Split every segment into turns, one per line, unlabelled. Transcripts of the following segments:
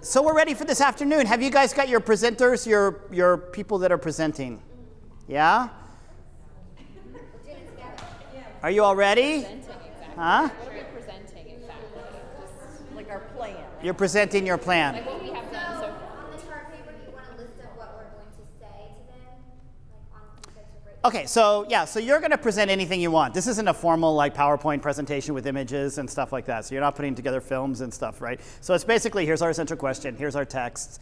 So we're ready for this afternoon. Have you guys got your presenters, your people that are presenting? Yeah? Are you all ready? Huh?
What are we presenting exactly? Just
Like our plan.
You're presenting your plan.
like what we have done so far.
On the chart paper, do you want a list of what we're going to say to them? Like on the break?
Okay, so you're going to present anything you want. This isn't a formal like PowerPoint presentation with images and stuff like that. So you're not putting together films and stuff, right? So it's basically, here's our central question, here's our texts,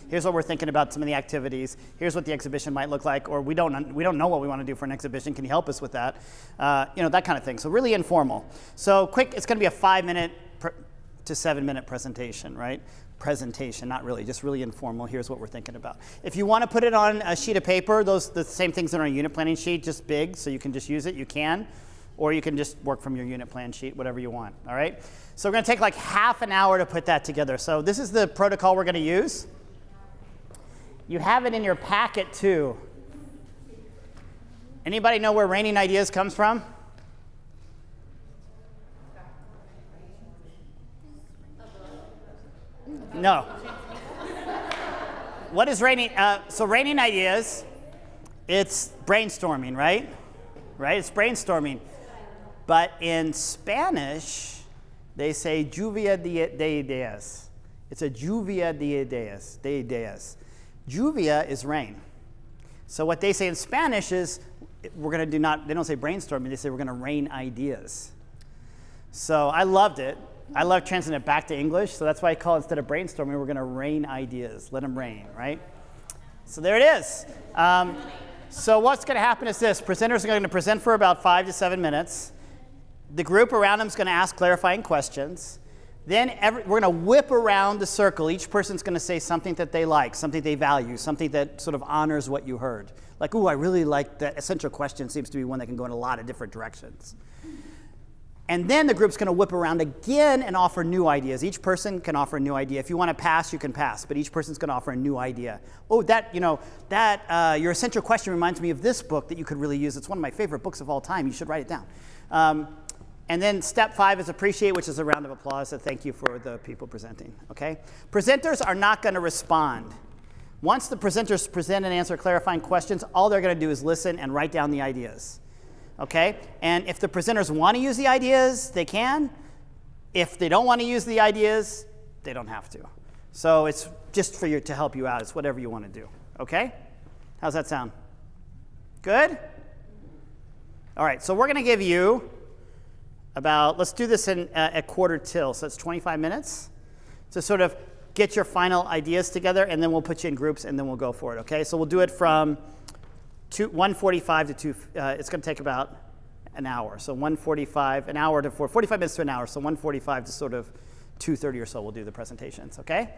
here's what we're thinking about some of the activities, here's what the exhibition might look like, or we don't know what we want to do for an exhibition. Can you help us with that? That kind of thing. So really informal. So quick, it's going to be a 5-minute to 7-minute presentation, right? Presentation, not really, just really informal. Here's what we're thinking about. If you want to put it on a sheet of paper, the same things that are on a unit planning sheet, just big, so you can just use it, you can. Or you can just work from your unit plan sheet, whatever you want, all right? So we're going to take like half an hour to put that together. So this is the protocol we're going to use. You have it in your packet too. Anybody know where Raining Ideas comes from? No. What is Raining? So Raining Ideas, it's brainstorming, right? Right? It's brainstorming. But in Spanish, they say lluvia de ideas. It's a lluvia de ideas. Lluvia is rain. So what they say in Spanish is, we're going to do not, they don't say brainstorming, they say we're going to rain ideas. So I loved it. I love translating it back to English, so that's why I call it, instead of brainstorming, we're going to rain ideas. Let them rain, right? So there it is. So what's going to happen is this. Presenters are going to present for about 5 to 7 minutes. The group around them is going to ask clarifying questions. Then we're going to whip around the circle. Each person's going to say something that they like, something they value, something that sort of honors what you heard. Like, ooh, I really like that essential question. Seems to be one that can go in a lot of different directions. And then the group's going to whip around again and offer new ideas. Each person can offer a new idea. If you want to pass, you can pass, but each person's going to offer a new idea. Oh, your essential question reminds me of this book that you could really use. It's one of my favorite books of all time. You should write it down. And then step 5 is appreciate, which is a round of applause. So thank you for the people presenting. Okay? Presenters are not going to respond. Once the presenters present and answer clarifying questions, all they're going to do is listen and write down the ideas. Okay? And if the presenters want to use the ideas, they can. If they don't want to use the ideas, they don't have to. So it's just for you to help you out. It's whatever you want to do. Okay? How's that sound? Good? All right, so we're going to give you about, let's do this in at quarter till, so it's 25 minutes to sort of get your final ideas together, and then we'll put you in groups, and then we'll go for it, okay? So we'll do it from 1:45 to 2, it's going to take about an hour. So 1:45, an hour to 45 minutes to an hour, so 1:45 to sort of 2:30 or so we'll do the presentations, okay?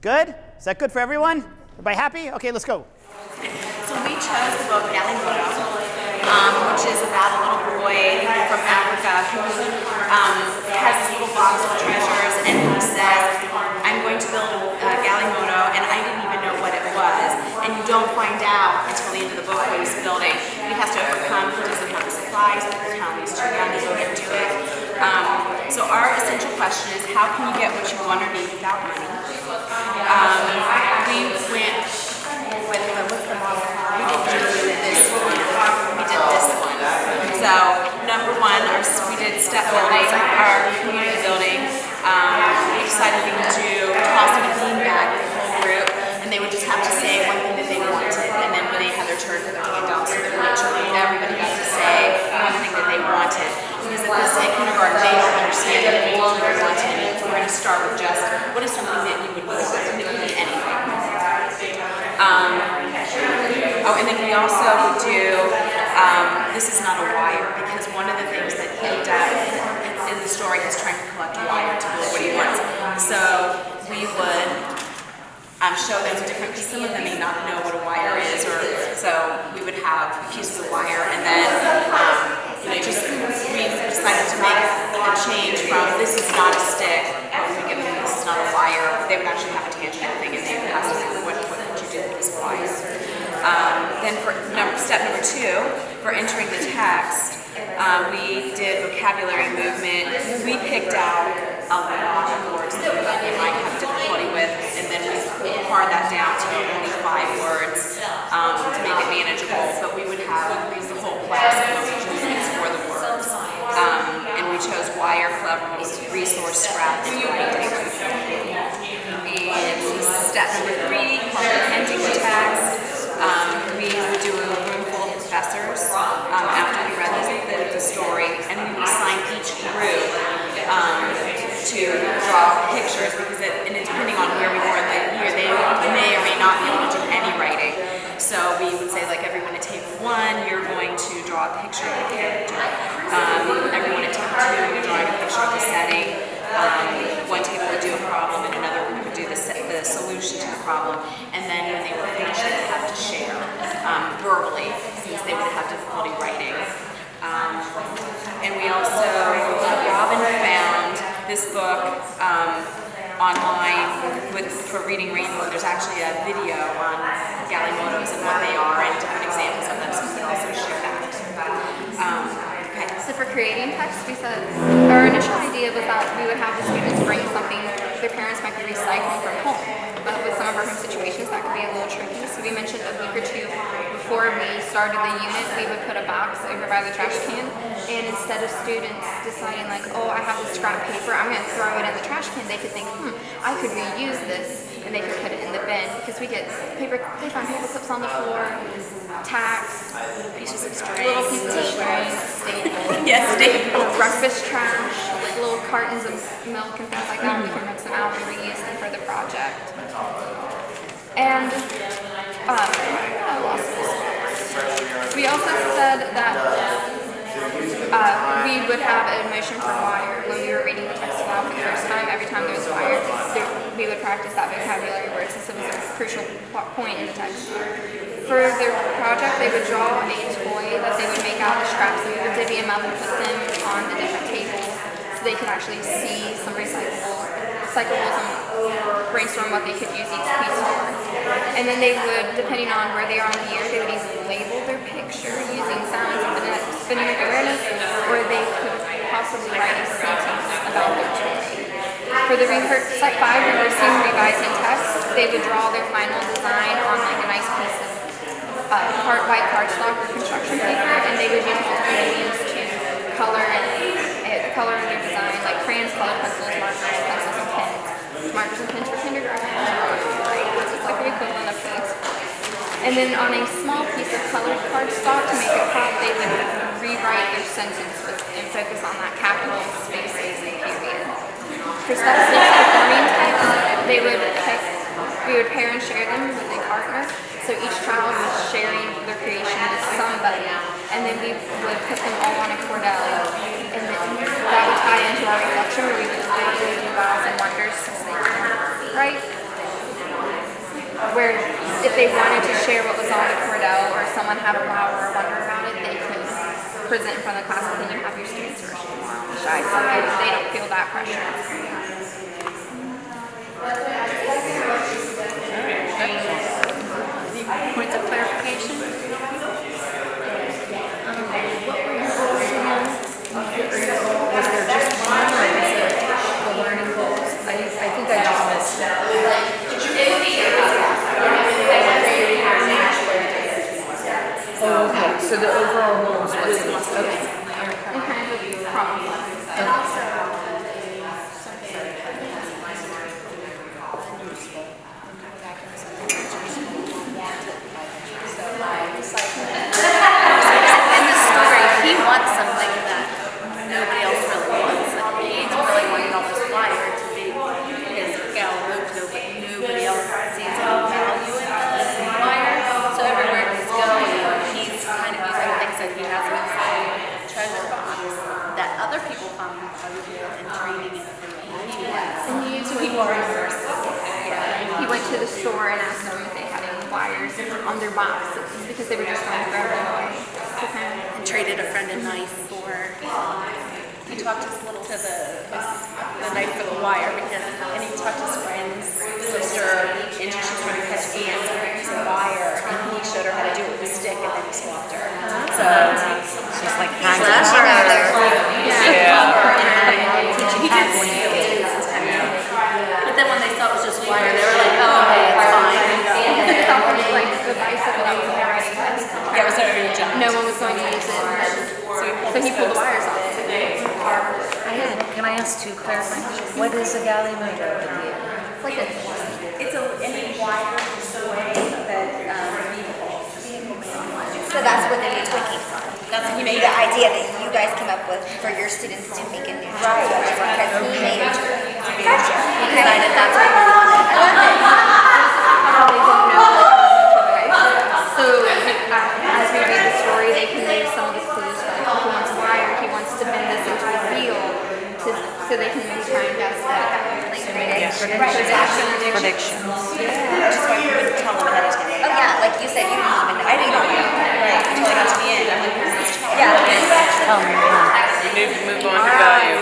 Good? Is that good for everyone? Everybody happy? Okay, let's go.
So we chose the book Galimoto, which is about a little boy from Africa who has this little box of treasures, and he says, I'm going to build a Galimoto, and I didn't even know what it was. And you don't find out until the end of the book what he's building. He has to overcome, he doesn't have the supplies, the town is too young to go and do it. So our essential question is, how can you get what you want or need without money? We went with what's the model? We didn't do this one. We did this one. So number 1, we did step building, our community building. We decided we would do tossing a beanbag with the whole group, and they would just have to say one thing that they wanted, and then when they had their turn for their handout, so that we made sure everybody got to say one thing that they wanted. Because at this kindergarten, they don't understand it, and what they wanted. We're going to start with just what is something that you would want. It could be anything. And then we also would do, this is not a wire, because one of the things that he does in the story is trying to collect wire to build what he wants. So we would show them different, because some of them may not know what a wire is, or so we would have pieces of wire, and then we decided to make a change from this is not a stick, but we give them this is not a wire. They would actually have a tangent thing, and they would ask us what could you do with this wire. Then for step number 2, for entering the text, we did vocabulary movement. We picked out a lot of words that you might have difficulty we pared that down to only 5 words to make it manageable, but we would have the whole class emojis for the words. And we chose wire, cleverness, resource, scraps, writing. And step number 3, comprehending the text. We would do a room full of professors after we read the story, and we would assign each group to draw pictures because and depending on where we were in the year, they may or may not be able to do any writing. So we would say, like, everyone at table 1, you're going to draw a picture of the character. Everyone at table 2, you're drawing a picture of the setting. One table would do a problem, and another would do the solution to the problem. And then when they were finished, they would have to share verbally, since they would have difficulty writing. And we also, Robin found this book online for Reading Rainbow. There's actually a video on Galimotos and what they are and different examples of them, so we can also share that. Okay.
So for creating text, we said our initial idea was that we would have the students bring something their parents might be recycling from home. But with some of our home situations, that could be a little tricky. So we mentioned a week or 2 before we started the unit, we would put a box over by the trash can. And instead of students deciding like, oh, I have this scrap paper, I'm going to throw it in the trash can, they could think, I could reuse this. And they could put it in the bin because we get they find paper clips on the floor, tacks,
Pieces of string.
little pieces of string,
Yes, staples.
breakfast trash, like little cartons of milk and things like that. We can rinse them out and reuse them for the project. And I lost this. We also said that we would have a motion for wire when we were reading the text aloud for the first time. Every time there was wire, we would practice that vocabulary word since it was a crucial point in the text. For their project, they would draw a toy that they would make out of the scraps, and we would divvy them up and put them on the different tables so they could actually see some recyclables and brainstorm what they could use each piece for. And then they would, depending on where they are in the year, they would either label their picture using sounds of phonemic awareness, or they could possibly write a sentence about their toy. For the Site 5 rehearsing revising test, they would draw their final design on like a nice piece of white cardstock or construction paper, and they would use multiple mediums to color their design, like crayons, colored pencils, markers, pencils, and pens. Markers and pens for kindergarten. It's like the equivalent of things. And then on a small piece of colored cardstock to make it pop, they would rewrite their sentence and focus on that capital, spaces, and period. For step 6, performing text, we would pair and share them with a partner. So each child was sharing their creation with somebody, and then we would put them all on a cordell, and then that would tie into our reflection where we would do wows and wonders since they can, right? Where if they wanted to share what was on the cordell, or someone had a wow or a wonder about it, they could present in front of the class, and then you have your students version more on the shy side. They don't feel that pressure.
Points of clarification. What were your goals again? Was there just one, or was it the learning goals? I think I just missed it. Oh, okay. So the overall goals was okay.
In the story, he wants something that nobody else really wants. Like Paige really wanted all this wire to be his Galileo, but nobody else sees any value in the wire. So everywhere he's going, he's kind of using things that he has in his treasure box that other people found valuable and trading it for me. So he reversed.
He went to the store and asked them if they had any wires on their boxes because they were just going to throw them away.
And traded a friend a knife for. He talked to the knife for the wire and he talked to his friend's sister and she was trying to catch ants and use a wire and he showed her how to do it with a stick and then he swapped her. So
She's like
he did steal it. But then when they saw it was just wire, they were like, oh, okay,
no one was going to use it. So he pulled the wires off.
Can I ask two clarifying questions? What is a gallium nitride at the end?
Like a,
It's any wire way that,
So that's what the new toy came from.
that's what he made.
The idea that you guys came up with for your students to make a new toy. Because he made a toy. Gotcha.
He decided that's what he wanted.
how they don't know what So as we read the story, they can read some of the clues. Like he wants wire, he wants to bend this into a wheel, so they can maybe try and guess that.
Predictions.
Which is why we wouldn't tell them ahead of time.
Oh yeah, like you said, you didn't even know.
I didn't know. Right. Until I got to the end. I'm like, who's this child?
Yeah.
We need to move on to value.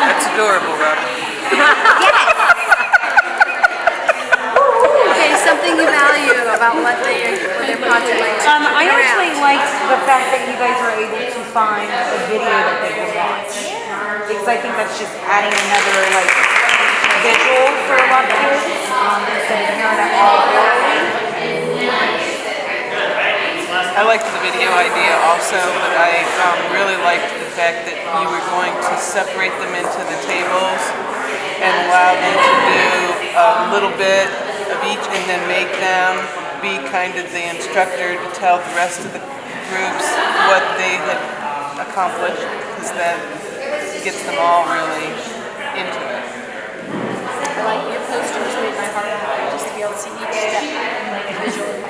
That's adorable, Robert.
Okay, something you value about what their project like.
I actually liked the fact that you guys were able to find a video that they could watch. Because I think that's just adding another like visual for a lot of kids instead of hearing it all orally.
I liked the video idea also, but I really liked the fact that you were going to separate them into the tables and allow them to do a little bit of each and then make them be kind of the instructor to tell the rest of the groups what they had accomplished, because that gets them all really into it.
Like your posters made my heart happy just to be able to see each step like visually.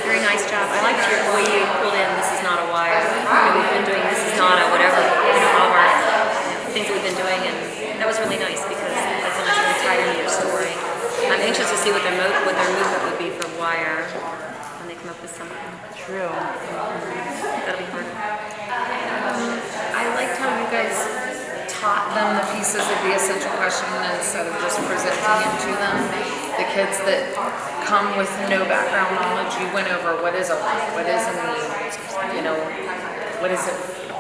Very nice job. I liked the way you pulled in, this is not a wire. We've been doing this is not a whatever, all of our things that we've been doing, and that was really nice because that's a nice way to tie into your story. I'm anxious to see what their movement would be for wire when they come up with something.
True.
That'll be hard.
I liked how you guys taught them the pieces of the essential question instead of just presenting it to them. The kids that come with no background knowledge, you went over what is a want, what is a need, what is it,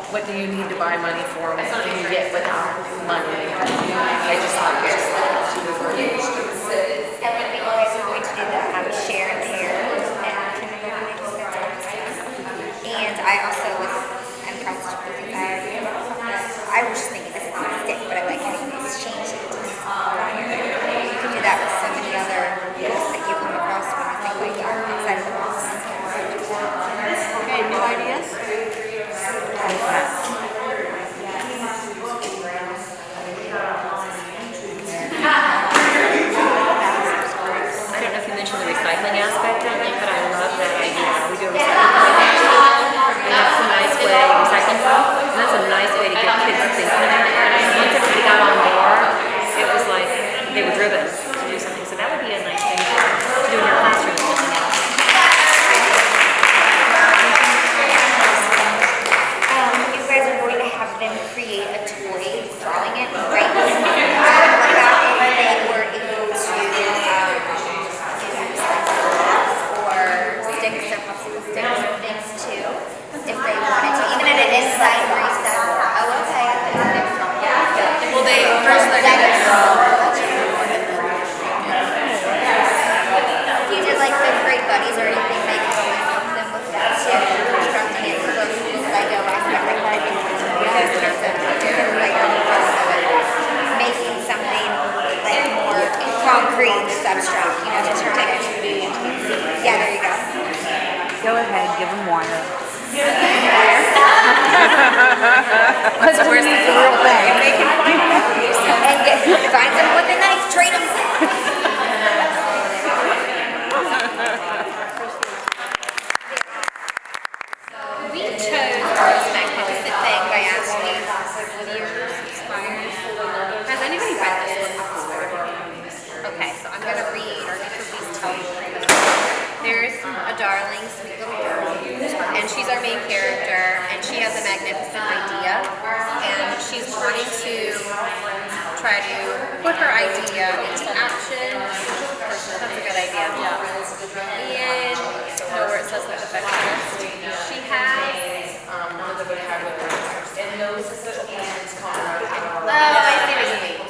what do you need to buy money for, what can you get without money. I just thought it was super interesting.
And when we guys are going to do the share and tear and kindergarten, I think that's awesome. And I also was impressed because I was just thinking this is not a stick, but I like how you guys changed it to wire. You can do that with so many other books that you come across when you think like that outside of the box.
Okay, new ideas?
I don't know if you mentioned the recycling aspect of it, but I love that idea. We do a recycling program, and that's a nice way, recycling club, and that's a nice way to get kids thinking about it. And once everybody got on board, it was like they were driven to do something. So that would be a nice thing to do in your classroom.
You guys are going to have them create a toy, drawing it, right? What about if they were able to use like blocks or sticks or popsicle sticks or things too, if they wanted to, even at an inside recess. Oh, okay.
Well, they're gonna
If you did like fifth grade buddies or anything, they could always help them with that too, constructing it with the Lego aspect, like I think because kids are doing Lego because of it, making something like more concrete that's abstract, to turn it into be. Yeah, there you go.
Go ahead, give them wire.
Because we need the real thing.
And find them with a knife, train them.
We chose this magnificent thing by Ashley Spires. Has anybody read this one before? Okay, so I'm going to read, or please tell you. There's a darling, sweet little girl, and she's our main character, and she has a magnificent idea, and she's wanting to try to put her idea into action. That's a good idea. And where it says the perfectionist, she has. Oh, I see what you mean.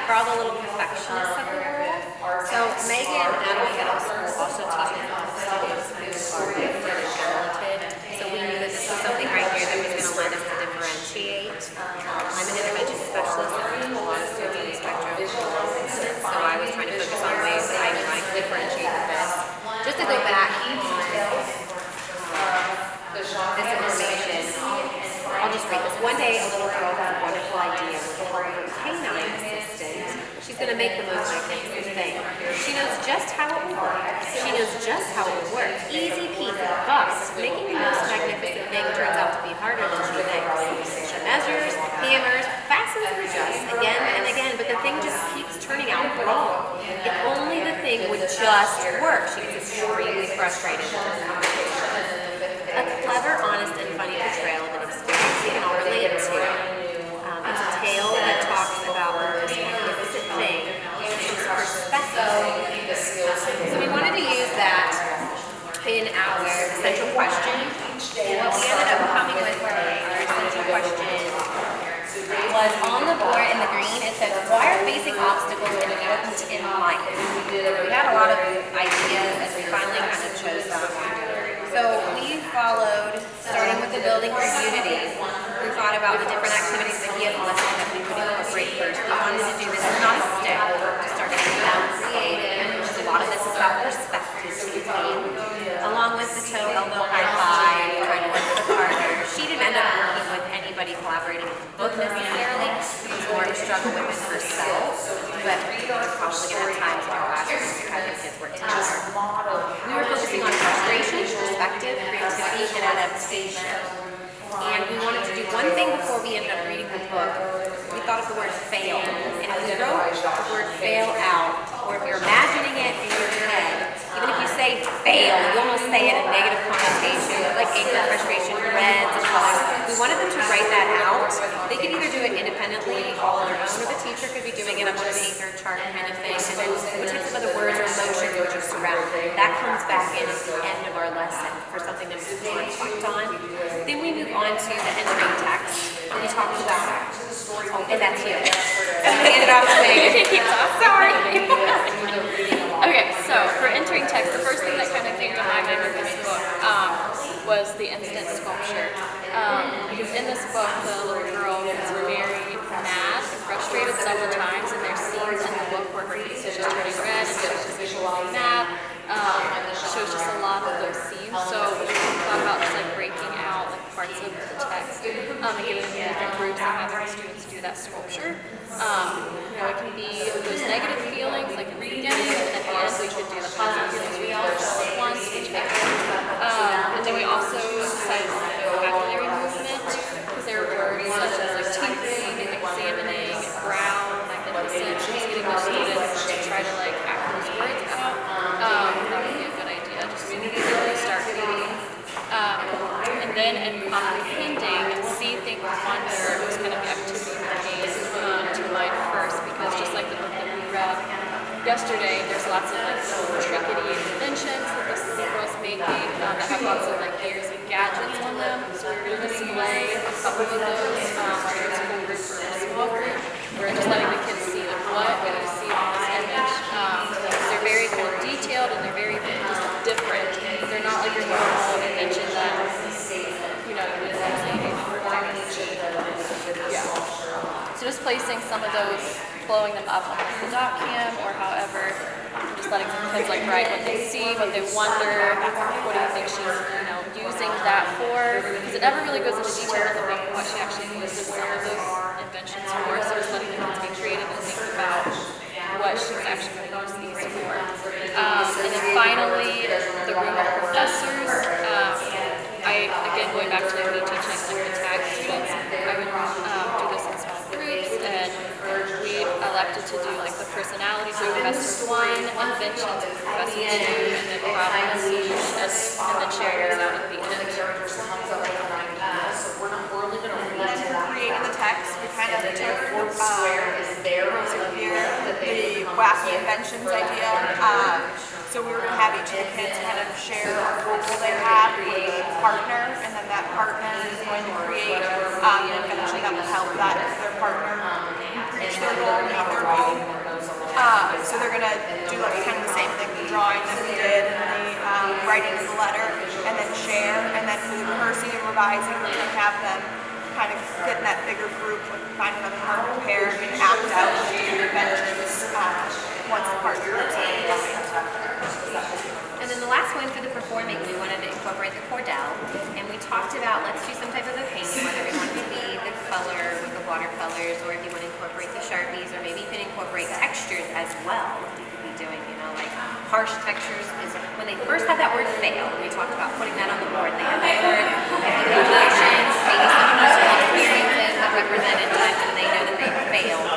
For all the little perfectionists.
perfectionists of the world. So Megan at our middle school also teaches students who are gifted and talented. So we knew that this was something right here that was going to let us to differentiate. I'm an intervention specialist and there's a lot of students on the spectrum. So I was trying to focus on ways that I knew I could differentiate with this. Just to go back on this information, I'll just read this. One day, a little girl has a wonderful idea with the help of her canine assistant. She's going to make the most magnificent thing. She knows just how it will work. She knows just how it will work. Easy peasy. But making the most magnificent thing turns out to be harder than she thinks. She measures, hammers, fastens and adjusts again and again, but the thing just keeps turning out wrong. If only the thing would just work. She gets extremely frustrated. A clever, honest, and funny portrayal of an experience we can all relate to. It's a tale that talks about the most magnificent thing, which is perspective. So we wanted to use that in our essential question. What we ended up coming with for our essential question was on the board in the green. It says, why are facing obstacles important in life? We had a lot of ideas as we finally kind of chose them. So we followed, starting with the building community. We thought about the different activities that he had listed that we would incorporate first. We wanted to do this is not a step to start getting more creative, because a lot of this is about perspective taking, along with the toe, elbow, high five, trying to work with a partner. She didn't end up working with anybody collaborating with the book necessarily. It was more of a struggle within herself, but we were probably going to have times in our classroom to have the kids work together. We were focusing on frustration, perspective, creativity, and adaptation. And we wanted to do one thing before we ended up reading the book. We thought of the word fail. And if you wrote the word fail out, or if you're imagining it in your head, even if you say fail, you almost say it in negative connotation, like anger, frustration, reds, and colors. We wanted them to write that out. They could either do it independently, all on their own, or the teacher could be doing it on an anchor chart kind of thing. And then what types of other words or emotions would you surround? That comes back in at the end of our lesson for something to reflect on. Then we move on to the entering text. We talked about, and that's you. We ended up saying, sorry.
Okay, so for entering text, the first thing that kind of came to my mind with this book was the instant sculpture. Because in this book, the little girl gets very mad and frustrated several times, and there's scenes in the book where her face is just turning red and she's just visually mad. Shows just a lot of those scenes. So we thought about just like breaking out like parts of the text and giving them different groups and having the students do that sculpture. It can be those negative feelings like in the beginning, and at the end we could do the positive feelings we all at once, which makes and then we also decided on the vocabulary movement, because there were words such as like tinkling, examining, brown, magnificent, just getting the students to try to like act those words out. That would be a good idea, just so we can start reading. And then in comprehending, see, think, wonder was kind of the activity that came to mind first, because just like the book that we read yesterday, there's lots of like trickety inventions that this girl's making that have lots of like gears and gadgets on them. So we're going to display a couple of those for a school group or a small group. We're just letting the kids see like what we see on this image. They're very kind of detailed and they're very just different. They're not like your normal invention that you would say. Yeah. So just placing some of those, blowing them up on the dot cam or however, just letting the kids like write what they see, what they wonder, what do you think she's using that for, because it never really goes into detail in the book what she actually uses some of those inventions for. So just letting the kids be creative and think about what she's actually going to use these for. And then finally, the room of professors. Again, going back to me teaching like the tag students, I would do this in small groups, and we elected to do like the personalities of Professor 1, inventions of Professor 2, and then problem solutions, and then sharing those out at the end.
Creating the text, we kind of took the wacky inventions idea. So we were going to have each of the kids kind of share a proposal they have with a partner, and then that partner is going to create an invention that will help their partner reach their goal, meet their goal.
So they're gonna do like kind of the same thing, the drawing that we did, and the writing of the letter, and then share, and then for the rehearsing and revising, we're gonna have them kind of get in that bigger group, find another part prepared, and act out with different inventions once the part groups are combined.
And then the last one for the performing, we wanted to incorporate the cordel, and we talked about let's do some type of a painting, whether we want it to be the color with the watercolors, or if you want to incorporate the Sharpies, or maybe you can incorporate textures as well. You could be doing, like harsh textures. Is when they first had that word fail, we talked about putting that on the board. They had that word, emotions, maybe some personal experiences that represented times when they know that they failed.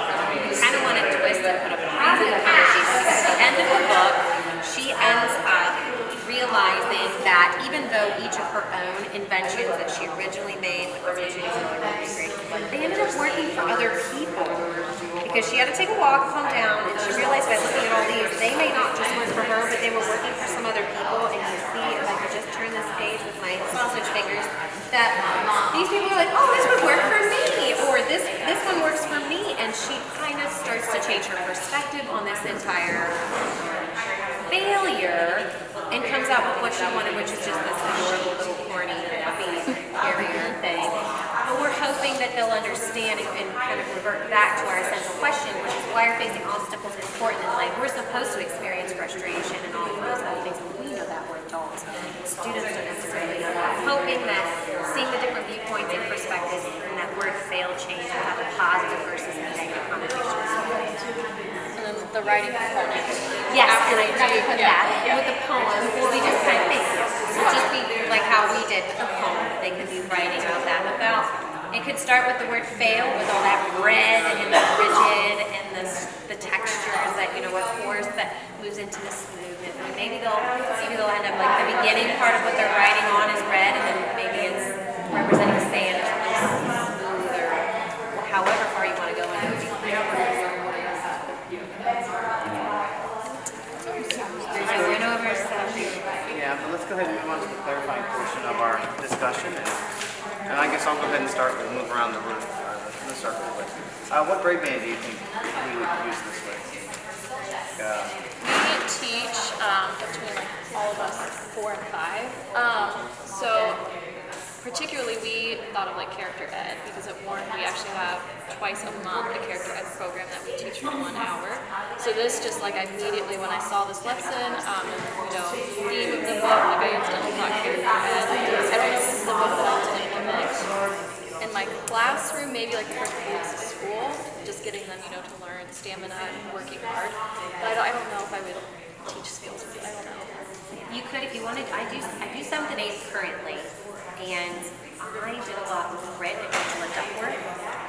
We kind of want to twist and put a positive connotation because at the end of the book, she ends up realizing that even though each of her own inventions that she originally made, they ended up working for other people because she had to take a walk, calm down, and she realized by looking at all these, they may not just work for her, but they were working for some other people. And you see, if I could just turn this page with my sausage fingers, that these people are like, oh, this would work for me, or this one works for me, and she kind of starts to change her perspective on this entire failure and comes out with what she wanted, which is just this adorable little corny puppy carrier thing. But we're hoping that they'll understand and kind of revert back to our essential question, which is why are facing obstacles important in life? We're supposed to experience frustration and all of those other things, and we know that we're adults. Students don't necessarily know that. Hoping that seeing the different viewpoints and perspectives and that word fail change will have a positive versus a negative connotation.
The writing component.
Yes, and I forgot to put that with the poem. Will be just kind of big. It'll just be like how we did with the poem. They could be writing about that. It could start with the word fail, with all that red and the rigid and the textures that with force that moves into the smooth. And maybe they'll end up like the beginning part of what they're writing on is red, and then maybe it's representing sand or something smooth, or however far you want to go into it.
Yeah, but let's go ahead and move on to the clarifying portion of our discussion, and I guess I'll go ahead and move around the room. Let's start real quick. What grade band do you think we would use this with?
We teach between all of us 4 and 5. So particularly we thought of character ed because at Warren we actually have twice a month a character ed program that we teach for 1 hour. So this just immediately when I saw this lesson, theme of the book, I instantly thought character ed. I don't know if this is the book that I want to implement in my classroom, maybe the first few weeks of school, just getting them to learn stamina and working hard. But I don't know if I would teach skills. I don't know.
You could if you wanted. I do 7th and 8th currently. And I did a lot with Britt and Angela Duckworth,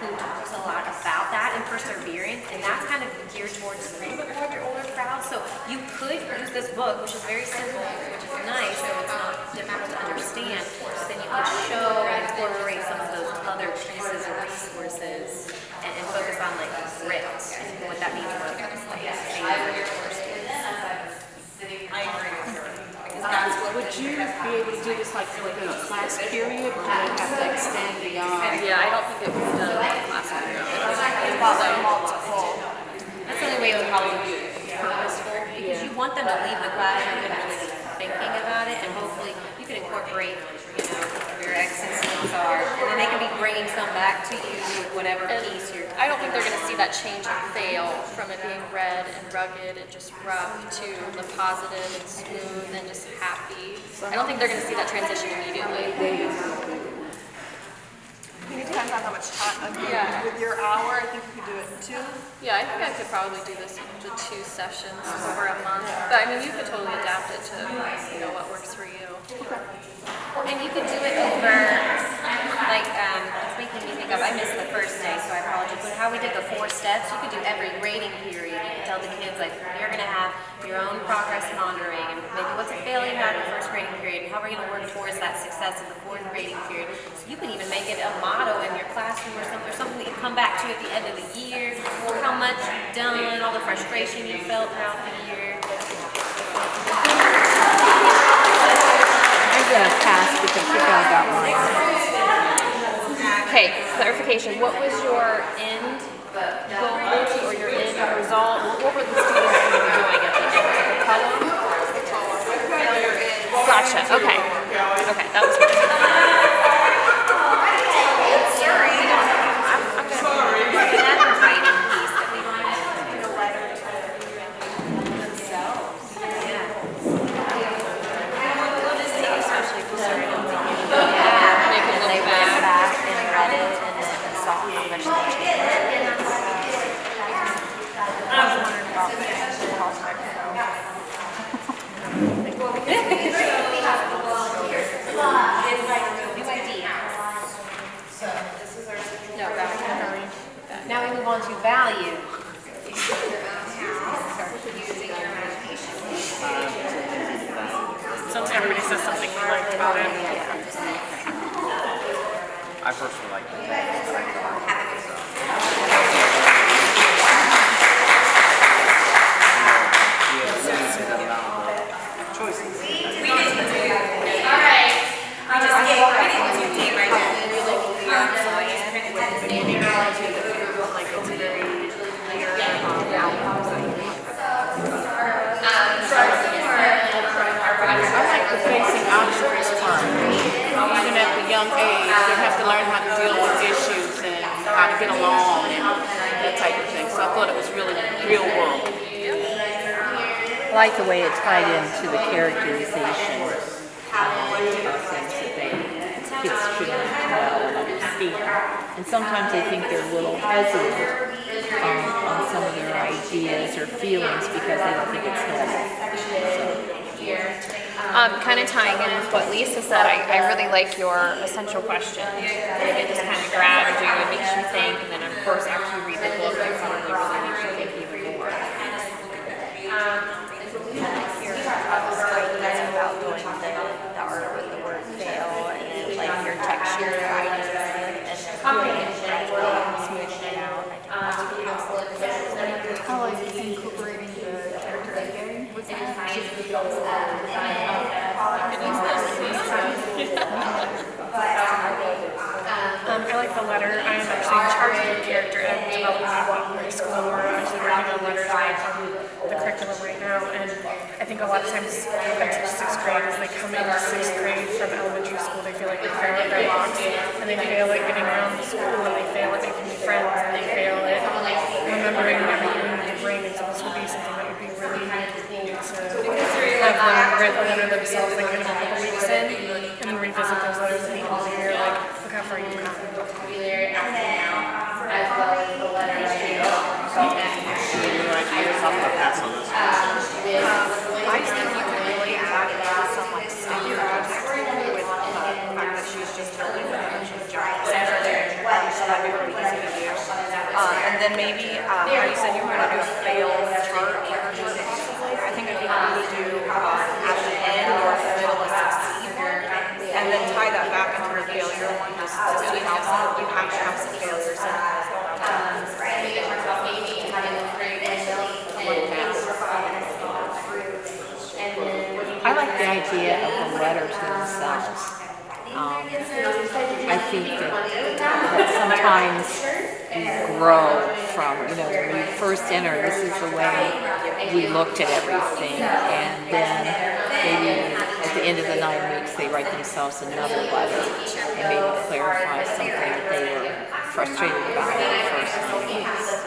who talks a lot about that and perseverance, and that's kind of geared towards a little bit more of your older crowd. So you could use this book, which is very simple, which is nice, so it's not difficult to understand, but then you could show and incorporate some of those other pieces and resources and focus on Britt and what that means for your students.
I agree with her. Would you be able to do this within a class period, or would you have to extend beyond?
Yeah, I don't think it was done in the class period.
Multiple.
That's the only way it would probably be purposeful, because you want them to leave the classroom and really be thinking about it, and hopefully you can incorporate, your X's and O's are, and then they can be bringing some back to you with whatever piece you're.
I don't think they're going to see that change and fail from it being red and rugged and just rough to the positive and smooth and just happy. I don't think they're going to see that transition immediately.
I think it depends on how much time. With your hour, I think you could do it in 2.
Yeah, I think I could probably do this into 2 sessions over a month. But you could totally adapt it to what works for you.
Okay.
And you could do it over, it's making me think of, I missed the first day, so I apologize, but how we did the 4 steps, you could do every grading period. You could tell the kids, you're going to have your own progress monitoring, and maybe what's a failure you had in the first grading period, and how we're going to work towards that success in the 4th grading period. So you can even make it a motto in your classroom or something that you come back to at the end of the year, or how much you've done, all the frustration you felt throughout the year.
I'm gonna pass because you guys got one.
Okay, clarification. What was your end goal or your end
the result, what were the students going to be doing at the end? The poem? Gotcha. Okay. Okay, that was good.
Another writing piece that we
Especially if you started on the
they went back and read it and then saw how much they changed. I was wondering about
Now we move on to value.
Everybody says something they liked about it.
I personally like it. We have a limited amount of choices.
We didn't do, all right, we didn't do D right now.
I like the facing obstacles part. Even at the young age, they have to learn how to deal with issues and how to get along and that type of thing. So I thought it was really real world.
I like the way it tied into the characterization of things that kids should know and understand. And sometimes I think they're a little hesitant on some of their ideas or feelings because they don't think it's normal.
Kind of tying in with what Lisa said, I really like your essential question. It just kind of grabs you and makes you think, and then of course after you read the book, it really makes you think even more.
Your ideas about doing the art with the word fail and then like your texture ideas and gradually smoothing it out.
I like incorporating the character again. What's I like the letter. I am actually in charge of the character and development at my school. We're actually working on letters on the curriculum right now, and I think a lot of times I teach sixth grade as they come into sixth grade from elementary school, they feel like they fail at their locks, and they fail at getting around the school, and they fail at making new friends, and they fail at remembering everything in their brain. And so this would be something that would be really cool to have them read the letter themselves, like kind of a couple weeks in, and then revisit those letters at the end of the year, like look how far you've come.
I just think you can really add some like STEM projects with the fact that she's just building a giant center there, so that'd be really easy to do. And then maybe how you said you were going to do a fail chart. I think it'd be cool to do at the end or the middle of succeed, and then tie that back into your failure one just to see how you have to have some failures in
I like the idea of the letters themselves. I think that sometimes you grow from, when you first enter, this is the way we looked at everything, and then maybe at the end of the 9 weeks they write themselves another letter and maybe clarify something that they were frustrated about in the first 9 weeks.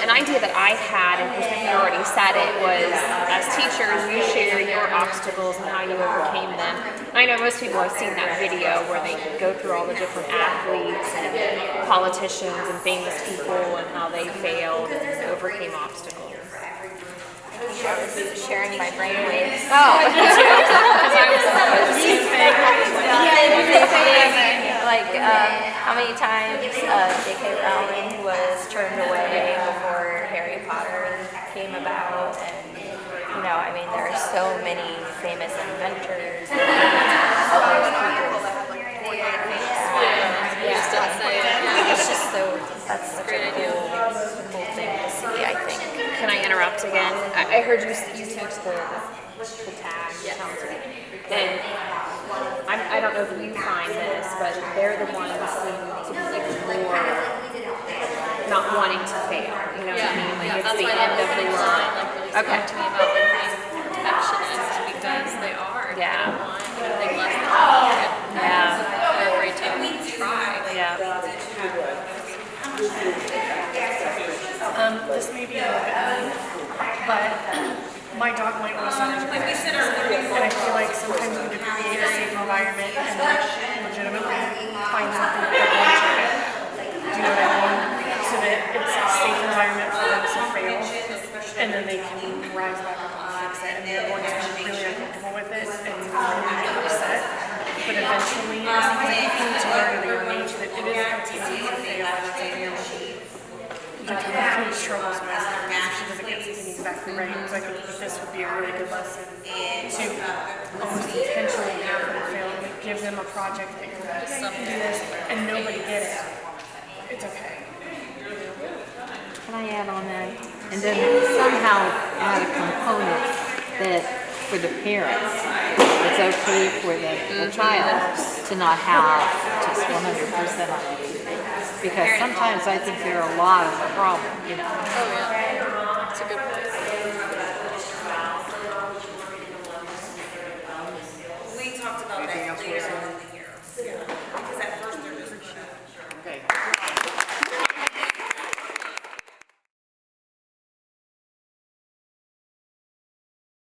An idea that I had, and Christine already said it, was as teachers, you share your obstacles and how you overcame them. I know most people have seen that video where they go through all the different athletes and politicians and famous people and how they failed and overcame obstacles.
I was sharing my brainwaves.
Oh, me too. Because I was
like how many times J.K. Rowling was turned away before Harry Potter came about, and I mean, there are so many famous inventors and all those people. It's just that's such a cool thing to see, I think.
Can I interrupt again? I heard you teach the tag, and I don't know if you find this, but they're the ones who seem to be more
not wanting to fail. You know what I mean? Like it's
that's
the
why
end of the
really
line.
really
Okay.
spoke to me about like being perfectionist because they are.
Yeah.
They don't want anything less than perfect.
Yeah.
They're afraid to try.
Yeah.
This may be a little bit mean, but my dog might want to sit and I feel like sometimes we need to create a safe environment and legitimately find something that they're going to fail. Do you know what I mean? So that it's a safe environment for them to fail, and then they can rise back up and fix it, and they're going to be really uncomfortable with it and really upset. But eventually, I think you need to learn at a young age that it is okay to fail, and it's something that she struggles with if she doesn't get something exactly right. So I think that this would be a really good lesson to almost intentionally have them fail and give them a project that you're like, okay, you can do this, and nobody did it. It's okay.
Can I add on that? And then somehow add a component that for the parents, it's okay for the child to not have just 100% on everything. Because sometimes I think there are a lot of the problem, you know.
Oh yeah, it's a good point.